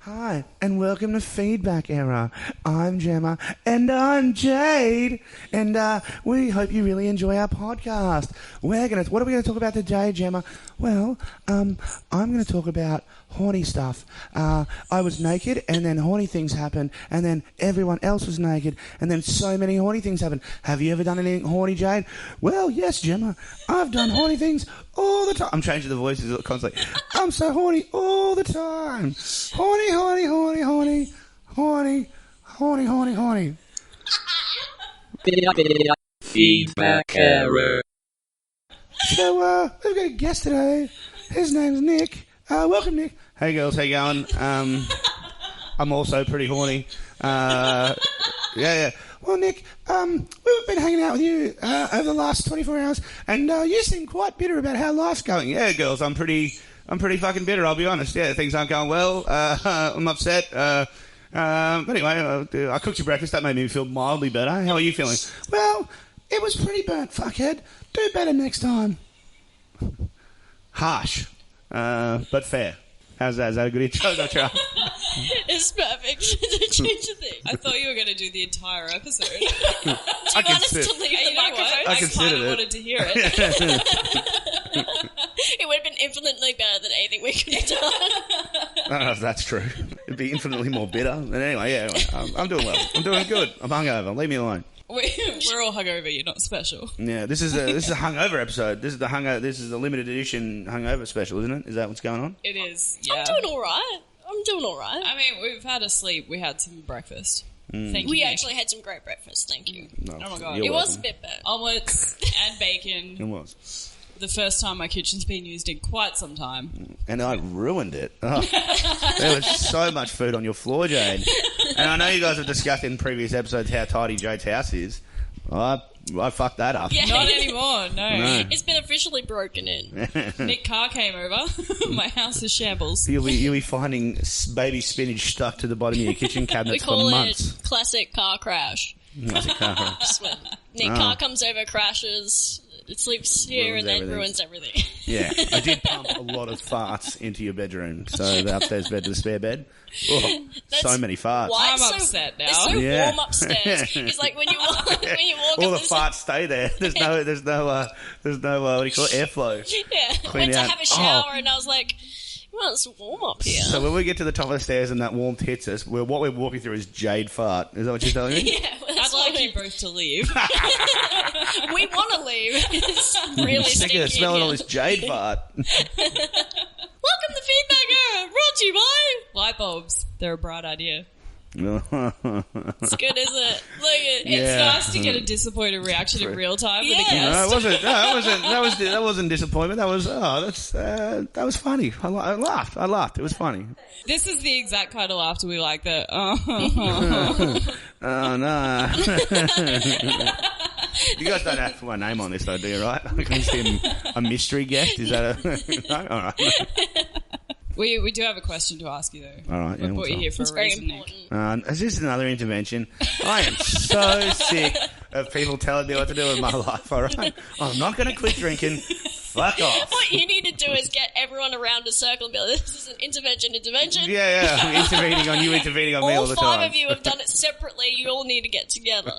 Hi, and welcome to Feedback Era. I'm Jemma, and I'm Jayde, and we hope you really enjoy our podcast. What are we going to talk about today, Jemma? Well, I'm going to talk about horny stuff. I was naked, and then horny things happened, and then everyone else was naked, and then so many horny things happened. Have you ever done anything horny, Jayde? Well, yes, Jemma. I've done horny things all the time. I'm changing the voices constantly. I'm so horny all the time. Horny, horny, horny, horny, horny, horny, horny, horny. Feedback Error. So, we've got a guest today. His name's Nick. Welcome, Nick. Hey, girls. How you going? I'm also pretty horny. Yeah. Well, Nick, we've been hanging out with you over the last 24 hours, and you seem quite bitter about how life's going. Yeah, girls, I'm pretty fucking bitter, I'll be honest. Yeah, things aren't going well. I'm upset. But anyway, I cooked your breakfast. That made me feel mildly better. How are you feeling? Well, it was pretty burnt, fuckhead. Do better next time. Harsh, but fair. How's that? Is that a good intro? It's perfect. Change the thing. I thought you were going to do the entire episode. Do you want us to leave the microphone? I kind of wanted to hear it. It would have been infinitely better than anything we could have done. I don't know if that's true. It'd be infinitely more bitter. But anyway, I'm doing well. I'm doing good. I'm hungover. Leave me alone. We're all hungover. You're not special. Yeah, this is a hungover episode. This is the limited edition hungover special, isn't it? Is that what's going on? It is. Yeah. I'm doing all right. I mean, we've had a sleep. We had some breakfast. Thank you. We Nick. actually had some great breakfast. Thank you. No, Oh my God. It was a bit better. Omelets and bacon. It was. The first time my kitchen's been used in quite some time. And I ruined it. Oh, there was so much food on your floor, Jayde. And I know you guys have discussed in previous episodes how tidy Jayde's house is. I fucked that up. Yeah. Not anymore, no. It's been officially broken in. Nick Carr came over. My house is shambles. You'll be finding baby spinach stuck to the bottom of your kitchen We cabinets for call months. it classic car crash. Classic car crash. Just when Nick Carr comes over, crashes, it sleeps here, Ruins and then everything. ruins everything. Yeah, I did pump a lot of farts into your bedroom. So the upstairs bed to the spare bed. Oh, so many farts. Why I'm it's so, upset now. It's so Yeah. warm upstairs. It's like when you walk All up, the there's farts stay there. There's no what do you call it, airflow. Yeah, Clean went to out. have a shower and I was like, well, it's warm up here. So when we get to the top of the stairs and that warmth hits us, what we're walking through is Jayde fart. Is that what you're telling me? Yeah, well, that's I'd like what you both to leave. we want to leave. It's really Sick stinky. of smelling all in this here. Jayde fart. Welcome to Feedback Era, brought to you by... LightBulbs. They're a bright idea. It's good, isn't it? Look at Yeah. It's nice to get a disappointed reaction in real time with a Yeah. guest. No, it wasn't. No, that wasn't disappointment. That was that was funny. I laughed. It was funny. This is the exact kind of laughter we like. That Oh no. You guys don't have to put my name on this though, do you, right? I can see a mystery guest. Is that a... No? All right. we do have a question to ask you though. All right, yeah, We brought what's you up? here for It's a very reason, Nick. important. Is this another intervention? I am so sick of people telling me what to do with my life, all right? I'm not going to quit drinking. Fuck off. What you need to do is get everyone around a circle and be like, this is an intervention. Yeah. I'm intervening on you, intervening on me all All the five time. of you have done it separately. You all need to get together.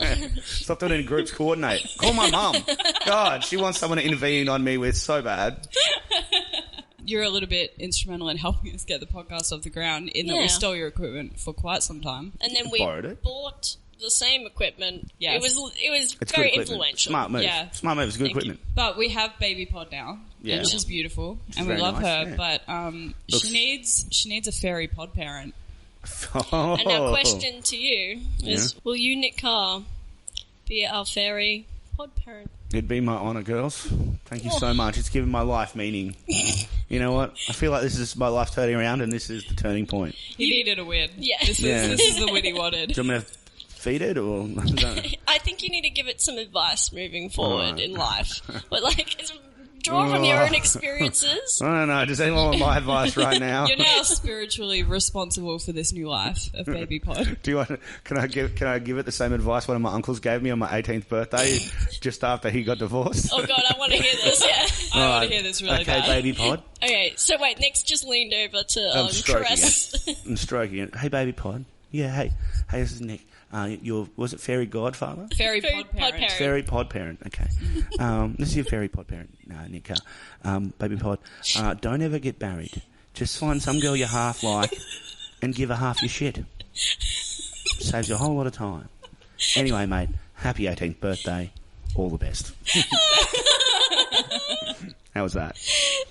Stop doing it in groups, coordinate. Call my mum. God, she wants someone to intervene on me with so bad. You're a little bit instrumental in helping us get the podcast off the ground in that Yeah. we stole your equipment for quite some time. And then we Borrowed it. bought the same equipment. Yes. It was It's very good equipment. influential. Smart move. Yeah. Smart move. It's good Thank you. equipment. But we have Baby Pod now, Yeah. and she's beautiful, and we very love nice, her. yeah. But Looks- she needs a fairy pod parent. Oh. And our question to you is, will you, Nick Carr, be our fairy pod parent? It'd be my honour, girls. Thank you so much. It's given my life meaning. You know what? I feel like this is my life turning around, and this is the turning point. He needed a win. Yeah. This Yeah. is the win he wanted. Do you want me to feed it, or... I don't know. I think you need to give it some advice moving forward Alright. in life. But like, draw from your own experiences. I don't know. Does anyone want my advice right now? You're now spiritually responsible for this new life of Baby Pod. Do you want? Can I give it the same advice one of my uncles gave me on my 18th birthday, just after he got divorced? Oh God, I want to hear this. Yeah. I want to hear this really okay, bad. Baby Pod. Okay, so wait, Nick's just leaned over to caress. I'm stroking it. Hey, Baby Pod. Yeah. Hey, this is Nick. Was it fairy godfather? Fairy pod parent. Fairy pod parent. Okay. This is your fairy pod parent. No, Nick Carr. Baby Pod. Don't ever get married. Just find some girl you half like and give her half your shit. Saves you a whole lot of time. Anyway, mate, happy 18th birthday. All the best. How was that?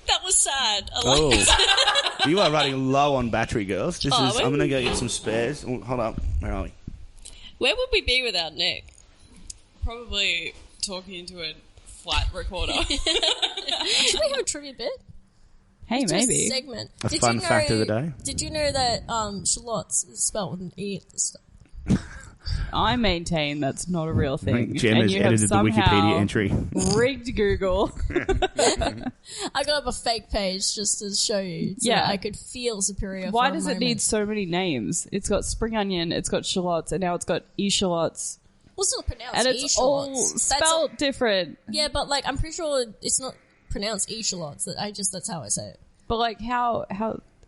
That was sad. I like it. You are running low on battery, girls. I'm going to go get some spares. Oh, hold up. Where are we? Where would we be without Nick? Probably talking into a flat recorder. Should we have a trivia bit? Hey, Just maybe. a segment. A fun fact of the day. Did you know that shallots is spelled with an E at the start? I maintain that's not a real I thing. think Jem has edited the Wikipedia entry. Rigged Google. I got up a fake page just to show you so that I could feel superior. Why for a does it moment. need so many names? It's got spring onion, it's got shallots, and now it's got e-shallots. Well, it's not pronounced And it's all e-shallots. spelled different. Yeah, but like I'm pretty sure it's not pronounced e-shallots. That's how I say it. But like, how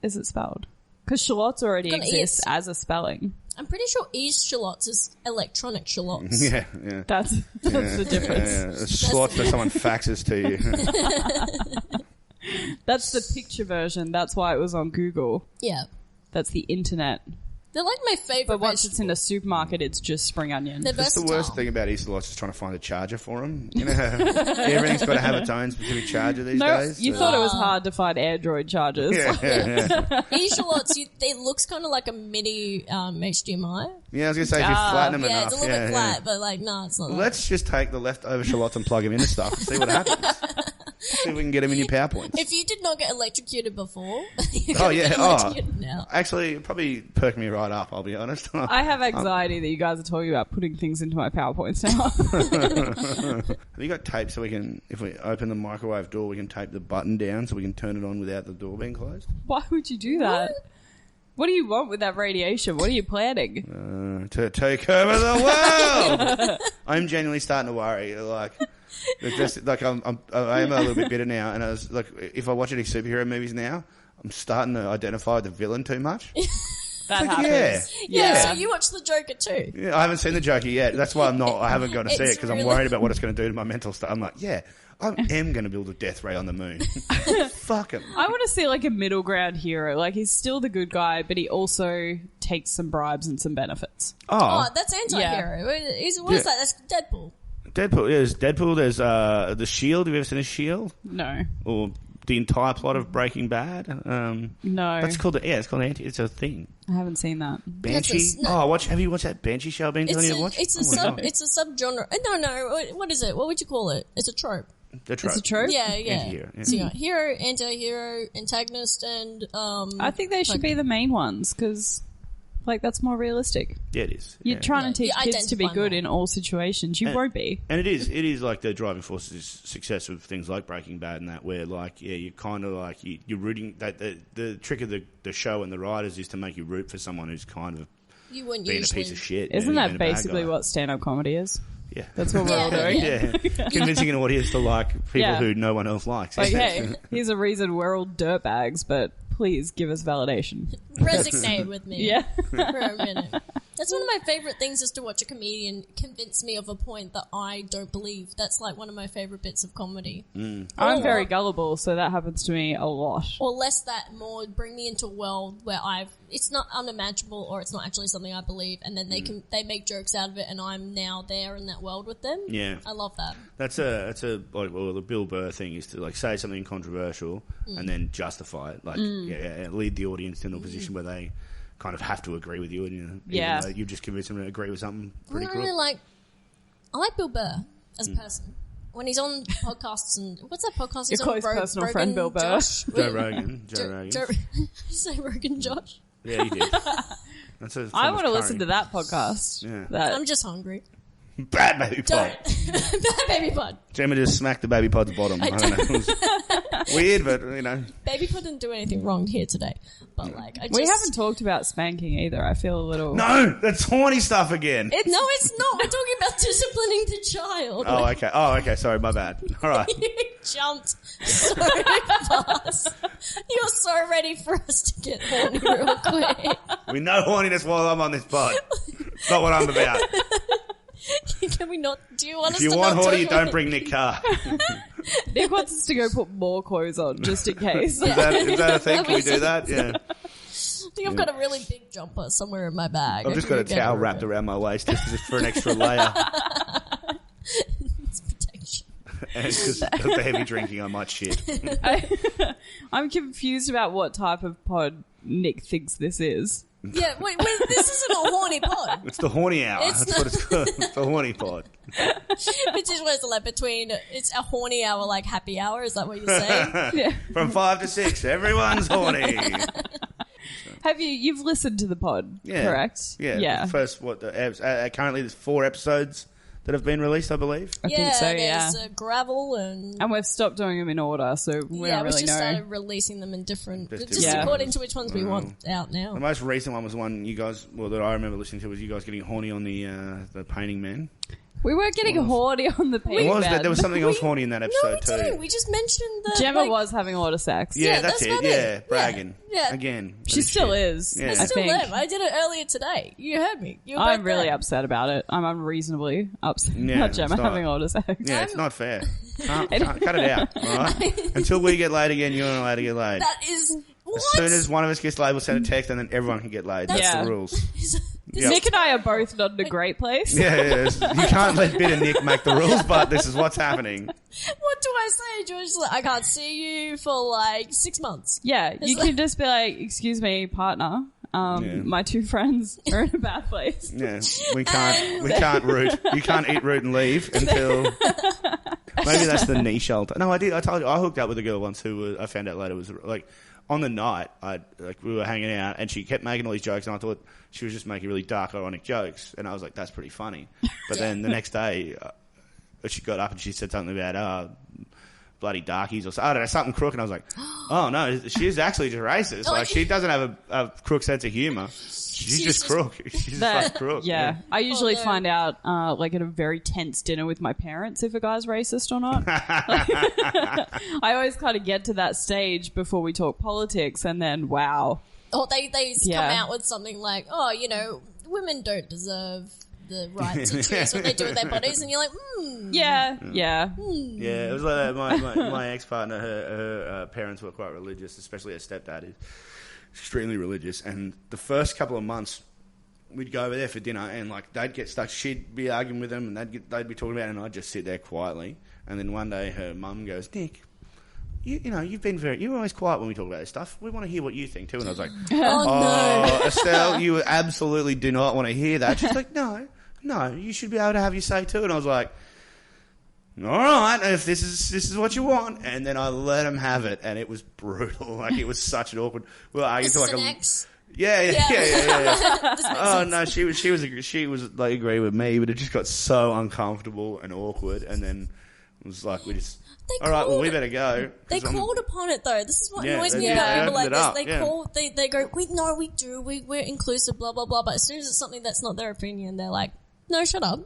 is it spelled? Because shallots already Got an exist E. as a spelling. I'm pretty sure e-shallots is electronic shallots. Yeah. That's the difference. Yeah. Slots that someone faxes to you. That's the picture version. That's why it was on Google. Yeah. That's the internet. They're like my favourite. But once it's in a supermarket, it's just spring onion. They're That's versatile. the worst thing about e-slots is trying to find a charger for them. You know, everything's got to have its own specific charger these days. You thought it was hard to find Android chargers. Yeah. E-shallots, it looks kind of like a mini HDMI. Yeah, I was going to say, if you flatten them Yeah, enough. it's a little bit flat, but like, no, it's not. Let's just take the leftover shallots and plug them into stuff and see what happens. See if we can get them in your PowerPoints. If you did not get electrocuted before, Oh, yeah. now. Actually, it probably perked me right up, I'll be honest. I have anxiety that you guys are talking about putting things into my PowerPoints now. Have you got tape so we can, if we open the microwave door, we can tape the button down so we can turn it on without the door being closed? Why would you do that? What do you want with that radiation? What are you planning? To take over the world! I'm genuinely starting to worry. Like, it's just, like I am a little bit bitter now, and I was like, if I watch any superhero movies now, I'm starting to identify with the villain too much. That Like, happens. Yeah, so you watched the Joker too. Yeah, I haven't seen the Joker yet. That's why I haven't got to see it, because I'm really- worried about what it's going to do to my mental stuff. I'm like, yeah, I am going to build a death ray on the moon. Fuck him. I want to see like a middle ground hero. Like he's still the good guy, but he also takes some bribes and some benefits. Oh, that's anti-hero. What is that? That's Deadpool. Deadpool. There's Deadpool. There's the Shield. Have you ever seen the Shield? No. Or the entire plot of Breaking Bad? No. That's called it's called It's a thing. I haven't seen that. Banshee. Have you watched that Banshee show I've been telling you to watch? It's a subgenre. No. What is it? What would you call it? It's a trope. The trope. It's a trope? Yeah. Anti-hero, yeah. So you got hero, anti-hero, antagonist, and I think they should be the main ones because, like, that's more realistic. Yeah, it is. You're Yeah. trying to teach You kids to be identify good more. in all situations. You won't be. And it is like the driving force is success with things like Breaking Bad and that, where like, yeah, you kind of like, you're rooting, that the trick of the show and the writers is to make you root for someone who's kind of you wouldn't being a usually. piece of shit. Isn't being that a bad basically guy. what stand-up comedy is? Yeah. That's what we're all doing. Yeah. Convincing an audience to like people Yeah. who no one else likes. Like, hey, here's a reason we're all dirtbags, but please give us validation. Resignate with me. Yeah. For a minute. That's one of my favourite things, is to watch a comedian convince me of a point that I don't believe. That's like one of my favourite bits of comedy. I'm very gullible, so that happens to me a lot. Or less that, more bring me into a world where it's not unimaginable, or it's not actually something I believe, and then they make jokes out of it, and I'm now there in that world with them. Yeah. I love that. That's a like, well, the Bill Burr thing is to like say something controversial and then justify it, like lead the audience into a position where they kind of have to agree with you, and even though you've just convinced them to agree with something pretty cool. I like Bill Burr as a person. When he's on podcasts and what's that podcast? He's Your on close personal Rogan friend, Bill Burr. Josh? Joe Rogan. Did you say Rogan Josh? Yeah, you did. That's I want to listen to that podcast. Yeah. That I'm just hungry. Bad baby pod. Bad baby pod. Jemma just smacked the baby pod's bottom. I don't know. It was weird, but, you know. Baby pod didn't do anything wrong here today. But, like, We haven't talked about spanking either. I feel a little... No, that's horny stuff again. No, it's not. We're talking about disciplining the child. Oh, okay. Sorry, my bad. All right. You jumped so fast. You're so ready for us to get horny real quick. We know horniness while I'm on this pod. It's not what I'm about. Can we not? Do you want us If you to want not horny, talk don't bring Nick Carr. Nick wants us to go put more clothes on, just in case. Is that a thing? Can we do that? Yeah. I think I've got a really big jumper somewhere in my bag. I've just got a towel wrapped around my waist just for an extra layer. It's protection. And it's just the heavy drinking I might shit. I'm confused about what type of pod Nick thinks this is. Yeah, wait, this isn't a horny pod. It's the horny hour. That's what it's called. It's the horny pod. Which is what's like between, it's a horny hour like happy hour, is that what you're saying? Yeah. From 5 to 6, everyone's horny. You've listened to the pod, Yeah. correct? Yeah. First, currently there's 4 episodes that have been released, I believe. I think so, there's gravel and And we've stopped doing them in order, so we don't we really just know. started releasing them in different, just Yeah. according to which ones we want out now. The most recent one was one you guys, that I remember listening to, was you guys getting horny on the painting man. We weren't getting horny on the It painting was, man. but there was something else horny in that No, episode we too. didn't. We just mentioned that Gemma was having a lot of sex. Yeah, that's it. about Yeah, it. bragging. Yeah. Again. She still is, Yeah. I Still think. am. I did it earlier today. You heard me. You were I'm both really there. upset about it. I'm unreasonably upset Yeah, about Gemma stop. having a lot of sex. Yeah, it's not fair. Can't cut it out, all right? Until we get laid again, you're not allowed to get laid. That is what? As soon as one of us gets laid, we'll send a text and then everyone can get laid. That's Yeah. the rules. Yep. Nick and I are both not in a great place. Yeah. You can't let bitter Nick make the rules, but this is what's happening. What do I say, George? Like, I can't see you for like 6 months. Yeah, It's you like- can just be like, excuse me, partner. My 2 friends are in a bad place. Yeah, we can't root. You can't eat, root, and leave until maybe that's the knee shelter. No, I did. I told you I hooked up with a girl once who I found out later was like on the night. We were hanging out and she kept making all these jokes, and I thought she was just making really dark, ironic jokes, and I was like, that's pretty funny. But then the next day, she got up and she said something about bloody darkies or something. I don't know, something crook, and I was like, oh no, she's actually just racist. Like, she doesn't have a crook sense of humour. She's just crook. She's just fucking crook. Yeah. I usually no. find out, like at a very tense dinner with my parents, if a guy's racist or not. I always kind of get to that stage before we talk politics, and then wow. Or they come Yeah. out with something like, oh, women don't deserve the right to choose what they do with their bodies, and you're like, Yeah. Yeah, it was like that. My ex-partner, her parents were quite religious, especially her stepdad is extremely religious. And the first couple of months, we'd go over there for dinner, and like they'd get stuck. She'd be arguing with them, and they'd be talking about it, and I'd just sit there quietly. And then one day, her mum goes, Nick, you're always quiet when we talk about this stuff. We want to hear what you think too. And I was like, no. Estelle, you absolutely do not want to hear that. She's like, no, you should be able to have your say too. And I was like, all right, if this is what you want. And then I let him have it, and it was brutal. Like, it was such an awkward. Well, I This get to is like an a ex? yeah. This makes Oh sense. no, she was like agree with me, but it just got so uncomfortable and awkward, and then it was like we just. All right, well, we better go. They 'cause I'm- called upon it though. This is what Yeah, annoys me they about opened people like it this. up, They yeah. call, they go, we do, we're inclusive, blah blah blah. But as soon as it's something that's not their opinion, they're like, no, shut up.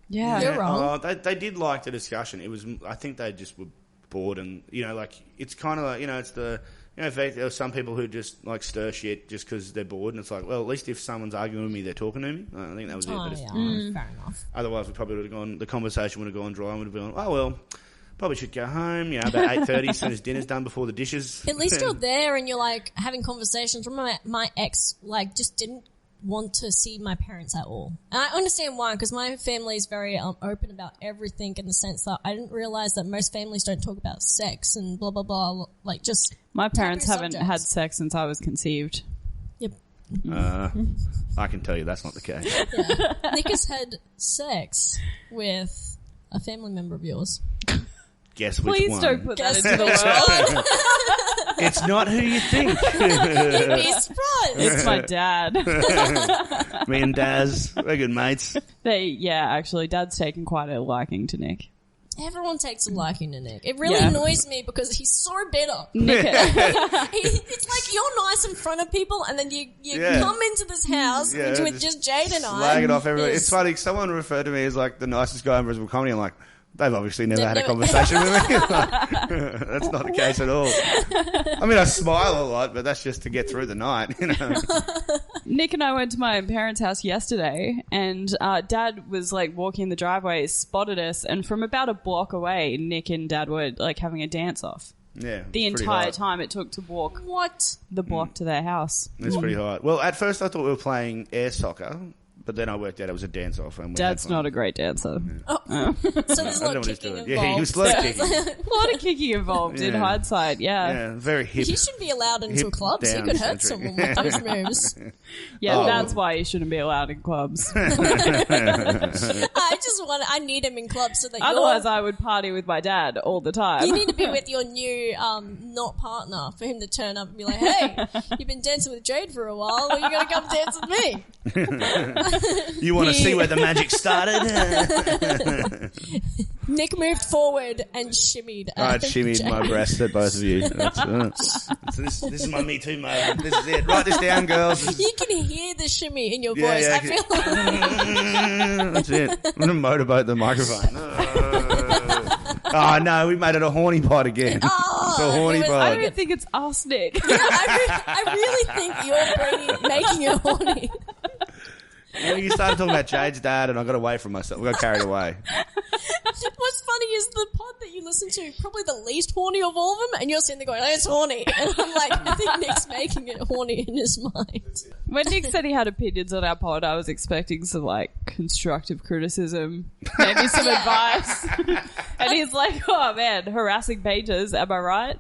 Yeah. You're wrong. They did like the discussion. It was, I think they just were bored, and like it's kind of like it's the in fact there are some people who just like stir shit just because they're bored, and it's like, well, at least if someone's arguing with me, they're talking to me. I think that was it. Oh, But it's- yeah, fair enough. Otherwise, we probably would have gone. The conversation would have gone dry, and would have been, oh well, probably should go home. About 8:30, as soon as dinner's done, before the dishes. At least you're there and you're like having conversations. Remember, my ex just didn't want to see my parents at all, and I understand why, because my family is very open about everything, in the sense that I didn't realize that most families don't talk about sex and blah blah blah. Like, just My parents taboo haven't subjects. had sex since I was conceived. Yep. I can tell you that's not the case. Nick has had sex with a family member of yours. Guess which Please one? don't put that Guess into the which world. It's not who you think. You'd be surprised. It's my dad. Me and Daz, we're good mates. Actually, Dad's taken quite a liking to Nick. Everyone takes a liking to Nick. It really Yeah. annoys me because he's so bitter. Nick, It's like you're nice in front of people, and then you Yeah. come into this house Yeah, with just Jayde and I. Slag it off everybody. Yes. It's funny, someone referred to me as like the nicest guy in Brisbane comedy. I'm like, they've obviously never had a never- conversation with me. That's not the case at all. I mean, I smile a lot, but that's just to get through the night, you know. Nick and I went to my parents' house yesterday, and Dad was like walking the driveway, spotted us, and from about a block away, Nick and Dad were like having a dance off. Yeah, The it's pretty entire hard. time it took to walk What? the block to their house. It's pretty hard. Well, at first I thought we were playing air soccer, but then I worked out it was a dance off. And Dad's not a great dancer. So there's a I lot don't know of what he's kicking doing. involved. Yeah, he was slow kicking. A lot of kicking involved in Yeah. hindsight, Yeah, very hip. He shouldn't be allowed into Hip clubs. He down could hurt centric. someone with those moves. Yeah, Oh. that's why you shouldn't be allowed in clubs. I need him in clubs so that Otherwise, I would party with my dad all the time. you need to be with your new not partner for him to turn up and be like, hey, you've been dancing with Jayde for a while, well, you got to come dance with me. You want to see where the magic started? Nick moved forward and shimmied. I shimmied Jayde. my breast at both of you. This is my Me Too moment. This is it. Write this down, girls. You can hear the shimmy in your Yeah, voice. yeah, I feel like That's it. I'm going to motorboat the microphone. Oh, no, we made it a horny pod again. It's a horny it was- pod. I don't think it's us, Nick. I really think you're making it horny. When you started talking about Jade's dad, and I got away from myself. We got carried away. What's funny is the pod that you listen to, probably the least horny of all of them, and you're sitting there going, oh, it's horny. And I'm like, I think Nick's making it horny in his mind. When Nick said he had opinions on our pod, I was expecting some like constructive criticism, maybe some advice. And he's like, oh man, harassing painters, am I right?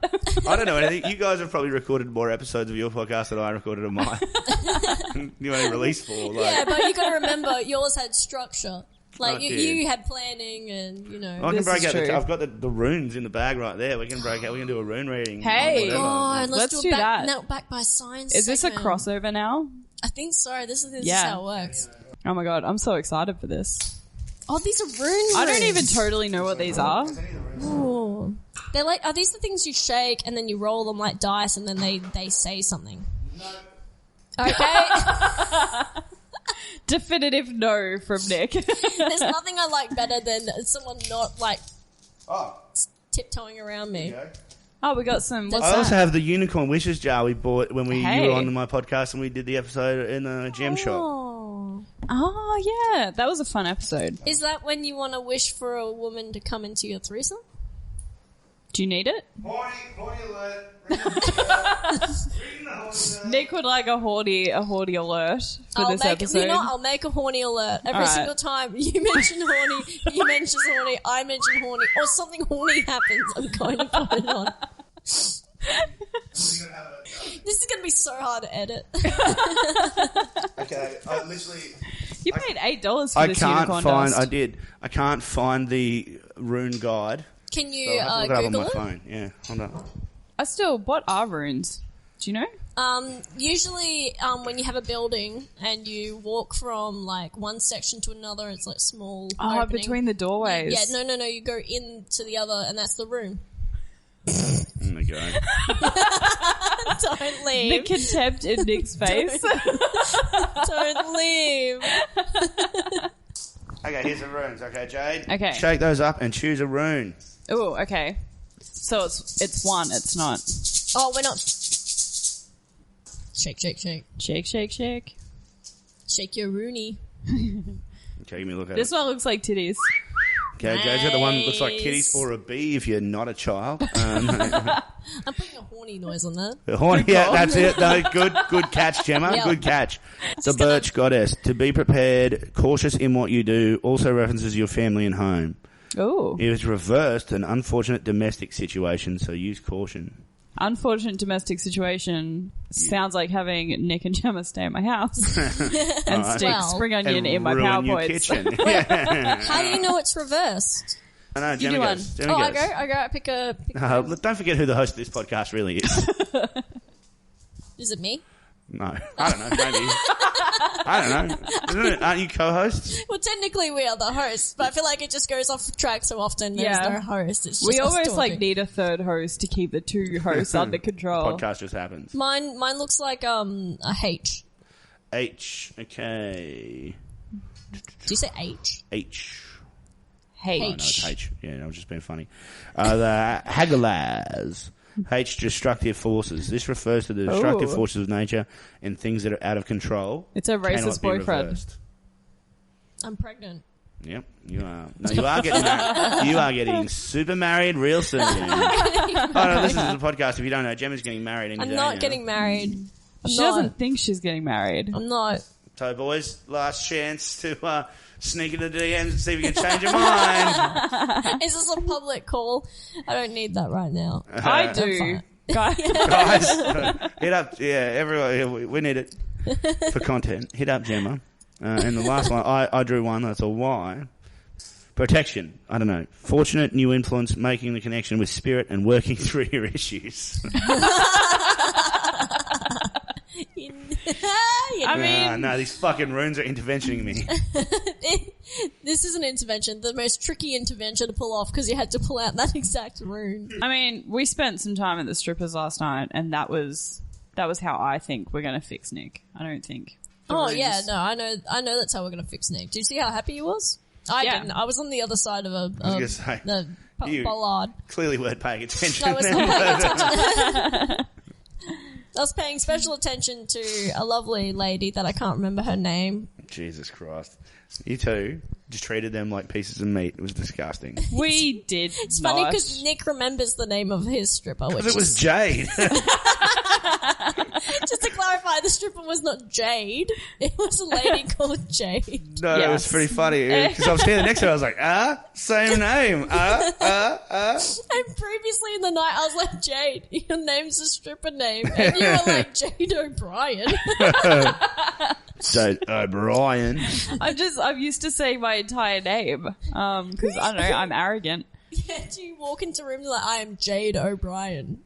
I don't know anything. You guys have probably recorded more episodes of your podcast than I recorded of mine. You only released 4. Like, Yeah, but you got to remember, yours had structure. Like, I you did. had planning and, you know. I can This break is out. true. I've got the runes in the bag right there. We can break out. We can do a rune reading. Hey. Whatever. God, let's Let's do do a back, that. no, back by science Is this a segment. crossover now? I think so. This is Yeah. how it works. Oh my god, I'm so excited for this. Oh, these are runes. I don't even totally know what these are. Ooh. They're like, are these the things you shake and then you roll them like dice and then they say something? No. Okay. Definitive no from Nick. There's nothing I like better than someone not like Oh, tiptoeing around me. okay. Oh, we got some. What's I also that? have the unicorn wishes jar we bought when you Hey. were on my podcast and we did the episode in the gem shop. Oh. Oh yeah, that was a fun episode. Is that when you want to wish for a woman to come into your threesome? Do you need it? Horny alert. Nick would like a horny alert for this episode. You know, I'll make a horny alert every Alright. single time you mention horny, he mentions horny, I mention horny, or something horny happens. I'm going to put it on. This is going to be so hard to edit. Okay, I literally. You paid $8 for I this can't unicorn find. dust. I did. I can't find the rune guide. Can So you I have to look it up on Google my it? phone. Yeah, hold on. What are runes? Do you know? Usually, when you have a building and you walk from like one section to another, it's like small. Oh, opening. between the doorways. Yeah, no. You go into the other, and that's the room. Oh my god. Don't leave. The contempt in Nick's face. Don't leave. Okay, here's the runes. Okay, Jade. Okay. Shake those up and choose a rune. Oh, okay. So it's one. It's not. Oh, we're not. Shake. Shake, shake, shake. Shake your Rooney. Okay, give me a look at This it. one looks like titties. Okay, Jade's got the one that looks like Nice. kitties or a bee if you're not a child. I'm putting a horny noise on that. Horny, yeah, that's it. No, good catch, Jemma. Yeah. Good catch. The gonna- birch goddess. To be prepared, cautious in what you do, also references your family and home. Oh. If it's reversed, an unfortunate domestic situation, so use caution. Unfortunate domestic situation sounds like having Nick and Jemma stay at my house and stick Well- spring onion And in my ruin your PowerPoints. kitchen. How do you know it's reversed? No, You Jemma do goes. Jemma I goes. go. I pick a. Look, don't forget who the host of this podcast really is. Is it me? No. I don't know. Maybe. I don't know. Isn't it? Aren't you co-hosts? Well, technically we are the hosts, but I feel like it just goes off track so often. There's no host. It's just We us almost talking. need a third host to keep the two hosts under control. Podcast just happens. Mine looks like a H. H. Okay. Do you say H? H. Hey, Oh, no, it's H. Yeah, I was just being funny. The Hagalaz. H, destructive forces. This refers to the destructive forces of nature and things that are out of control. It's a racist cannot be boyfriend. reversed. I'm pregnant. Yep, you are. No, you are getting married. You are getting super married real soon. Oh, no, this is a podcast. If you don't know, Gemma's getting married. I'm not getting married. She doesn't think she's getting married. I'm not. So, boys, last chance to sneak into the DMs and see if you can change your mind. Is this a public call? I don't need that right now. I do. Guys, hit up. Yeah, everyone. We need it for content. Hit up Jemma. And the last one, I drew one. That's a Y. Protection. I don't know. Fortunate new influence, making the connection with spirit and working through your issues. I mean, no, these fucking runes are interventioning me. This is an intervention, the most tricky intervention to pull off because you had to pull out that exact rune. I mean, we spent some time at the strippers last night, and that was how I think we're going to fix Nick. I don't think. Yeah, no, I know that's how we're gonna fix Nick. Do you see how happy he was? I didn't. I was on the other side of I was gonna say, you bollard. clearly weren't paying attention. I was not paying attention. I was paying special attention to a lovely lady that I can't remember her name. Jesus Christ. You two just treated them like pieces of meat. It was disgusting. We did. It's funny because Nick remembers the name of his stripper. Which It was Jayde. Just to clarify, the stripper was not Jayde. It was a lady called Jayde. No, it was pretty funny. Because I was standing next to her, I was like, same name. And previously in the night, I was like, Jayde, your name's a stripper name. And you were like, Jayde O'Brien. So, Brian. Oh, I'm used to saying my entire name. Because, I don't know, I'm arrogant. Yeah, do you walk into rooms like, I am Jayde O'Brien?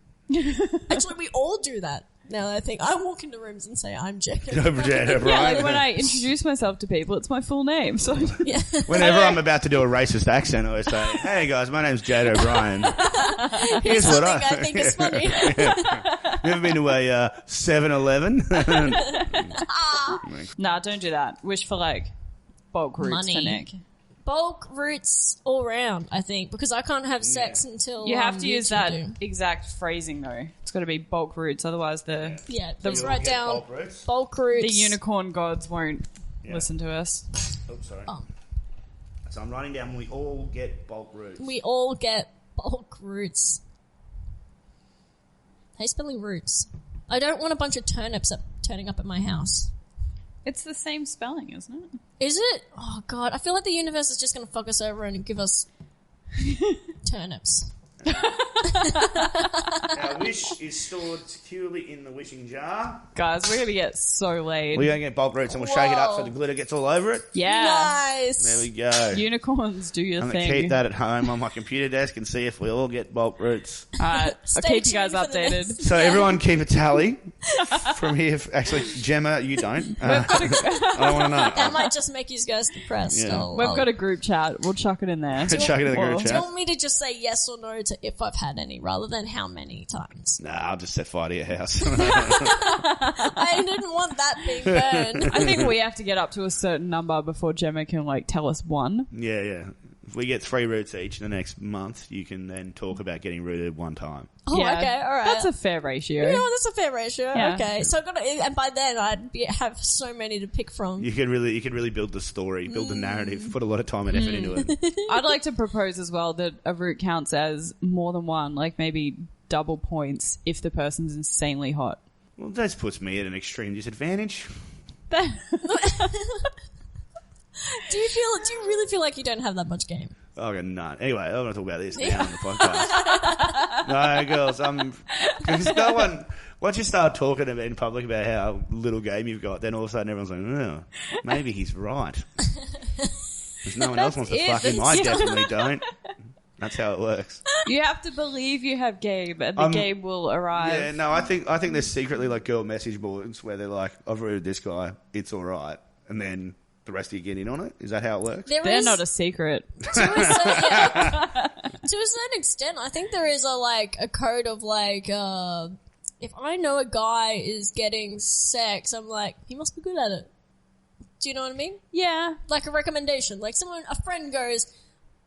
Actually, we all do that. Now that I think, I walk into rooms and say, I'm Jayde O'Brien. Yeah, like when I introduce myself to people, it's my full name. So Yeah. Whenever I'm about to do a racist accent, I always say, hey guys, my name's Jayde O'Brien. Here's what I think is funny. You ever been to a 7-Eleven? Nah, don't do that. Wish for like bulk roots Money. for Nick. Bulk roots all round, I think, because I can't have sex until You have to use you that two do. exact phrasing though. It's got to be bulk roots, otherwise the Please write down bulk the roots. unicorn gods won't listen to us. Oops, sorry. Oh. So I'm writing down, we all get bulk roots. We all get bulk roots. How you spelling roots? I don't want a bunch of turnips turning up at my house. It's the same spelling, isn't it? Is it? Oh god, I feel like the universe is just going to fuck us over and give us turnips. Our wish is stored securely in the wishing jar. Guys, we're going to get so laid. We're going to get bulk roots and we'll shake it up so Whoa. the glitter gets all over it. Yeah. Nice. There we go. Unicorns, do your I'm going thing. to keep that at home on my computer desk and see if we all get bulk roots. Alright, I'll Stay keep you guys tuned for the updated. next- So everyone keep a tally from here. Actually, Jemma, you don't. I don't want to know. That might just make you guys depressed. Yeah. We've got a group chat. We'll chuck it in there. Chuck it in the group Do you chat. want me to just say yes or no to if I've had any, rather than how many times? Nah, I'll just set fire to your house. I didn't want that being burned. I think we have to get up to a certain number before Jemma can like tell us one. Yeah. If we get 3 roots each in the next month, you can then talk about getting rooted one time. Oh, Yeah, okay, all right. That's a fair ratio. You know, that's a fair ratio. Yeah. Okay, so I've got to, and by then have so many to pick from. You could really build the story, build the narrative, put a lot of time and effort into it. I'd like to propose as well that a root counts as more than one, like maybe double points if the person's insanely hot. Well, that puts me at an extreme disadvantage. Do you really feel like you don't have that much game? I got none. Anyway, I'm going to talk about this now on the podcast. No, girls, because no one. Once you start talking about in public about how little game you've got, then all of a sudden everyone's like, oh, maybe he's right. Because no one else wants to fuck him. I definitely don't. That's how it works. You have to believe you have game, and the game will arrive. Yeah, no, I think there's secretly like girl message boards where they're like, I've rooted this guy, it's all right, and then the rest of you get in on it. Is that how it works? They're not a secret. To a certain extent, I think there is a code of if I know a guy is getting sex, I'm like, he must be good at it. Do you know what I mean? Yeah. Like a recommendation. Like a friend goes,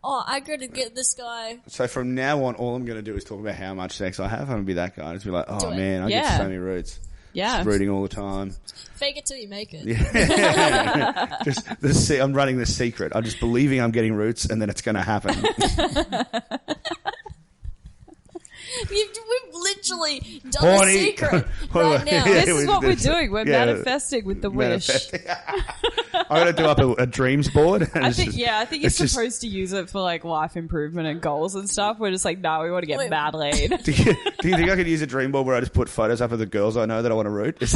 oh, I got to get this guy. So from now on, all I'm going to do is talk about how much sex I have. I'm going to be that guy. Just be like, oh man, I get so many roots. Yeah. Just rooting all the time. Fake it till you make it. Yeah. I'm running the secret. I'm just believing I'm getting roots and then it's going to happen. We've literally done the secret right now. This is what we're doing. We're manifesting with the wish. I'm going to do up a dreams board. I think you're supposed to use it for like life improvement and goals and stuff. We're just like, no, we want to get mad laid. Do you think I could use a dream board where I just put photos up of the girls I know that I want to root? Is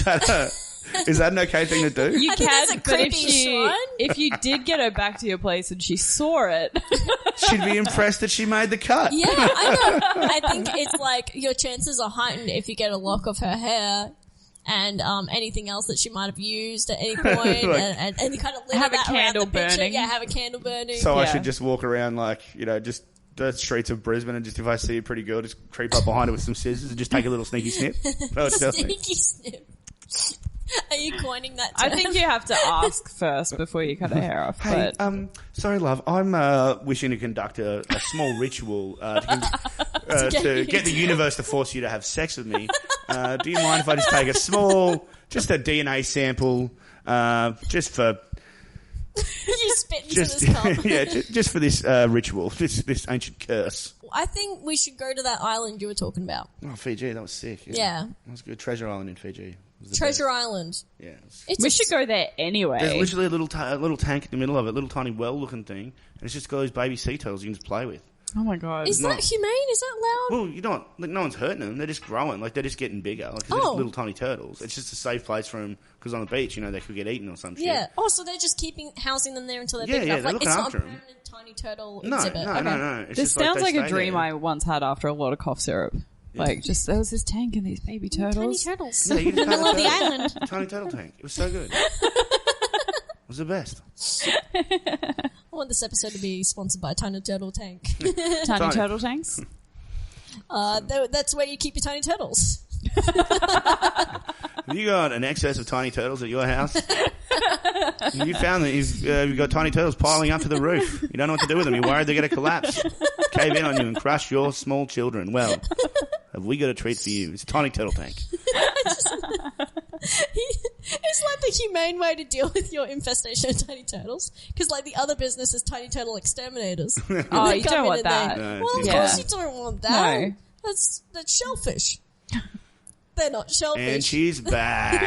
that an okay thing to do? You can, but if you did get her back to your place and she saw it, she'd be impressed that she made the cut. Yeah, I know. I think it's like your chances are heightened if you get a lock of her hair and anything else that she might have used at any point, and you kind of have a candle burning. Yeah, have a candle burning. So I should just walk around like, just the streets of Brisbane, and just if I see a pretty girl, just creep up behind her with some scissors and just take a little sneaky snip. Sneaky snip. Are you coining that term? I think you have to ask first before you cut her hair off. Hey, sorry, love. I'm wishing to conduct a small ritual to get the universe to force you to have sex with me. Do you mind if I just take just a DNA sample, just for... You spit into this cup. Yeah, just for this ritual, this ancient curse. I think we should go to that island you were talking about. Oh, Fiji, that was sick. Yeah. That was good. Treasure Island in Fiji. Treasure Island. Yeah. We should go there anyway. There's literally a little tank in the middle of it, a little tiny well-looking thing, and it's just got those baby sea turtles you can just play with. Oh my god! Is that humane? Is that loud? Well, no one's hurting them. They're just growing. Like, they're just getting bigger. Like, they're just little tiny turtles. It's just a safe place for them, because on the beach, they could get eaten or some shit. Yeah. Oh, so they're just housing them there until they're big enough. They're looking after it's not a permanent tiny turtle exhibit. No. This sounds like a dream I once had after a lot of cough syrup. Yeah. Like, there was this tank and these baby turtles. Tiny turtles. Yeah, in the middle of the island. Tiny turtle tank. It was so good. It was the best. I want this episode to be sponsored by Tiny Turtle Tank. Tiny turtle tanks? That's where you keep your tiny turtles. Have you got an excess of tiny turtles at your house? You found that you've got tiny turtles piling up to the roof. You don't know what to do with them. You're worried they're going to collapse, cave in on you and crush your small children. Well, have we got a treat for you? It's a tiny turtle tank. It's like the humane way to deal with your infestation of tiny turtles, because like the other business is tiny turtle exterminators. Oh, you don't want that. No, well, of course you don't want that. No. That's shellfish. They're not shellfish. And she's back.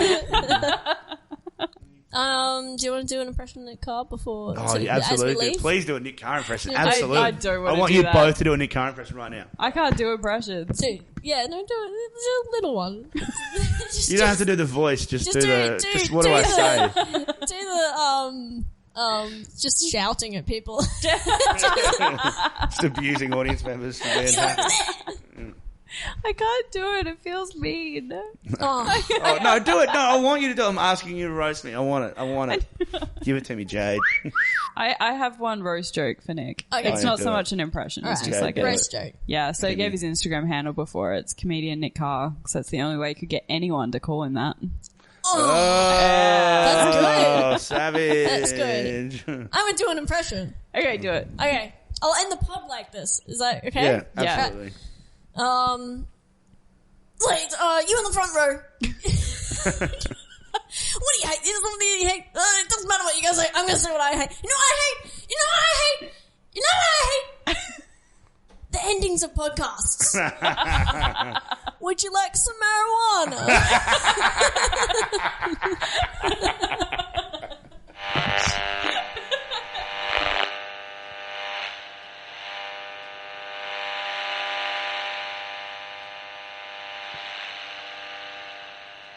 Do you want to do an impression of Nick Carr before? Oh, yeah, as we absolutely. leave? Please do a Nick Carr impression. I Absolutely. I don't want to want do you that. both to do a Nick Carr impression right now. I can't do impressions. Dude, yeah, no, do it. It's a little one. You don't have to do the voice. Just what do I say? Do the just shouting at people. Just abusing audience members. For being I can't do it. It feels mean. Oh. Oh, no, do it. No, I want you to do it. I'm asking you to roast me. I want it. Give it to me, Jayde. I have one roast joke for Nick. Okay. It's not so much an impression. It's just like a roast joke. Yeah, so he gave his Instagram handle before. It's comedian Nick Carr, because that's the only way he could get anyone to call him that. That's good. Savage. That's good. I'm going to do an impression. Okay, do it. Okay. I'll end the pod like this. Is that okay? Yeah, absolutely. Wait, you in the front row. What do you hate? This is something you hate. It doesn't matter what you guys say. I'm going to say what I hate. You know what I hate? The endings of podcasts. Would you like some marijuana?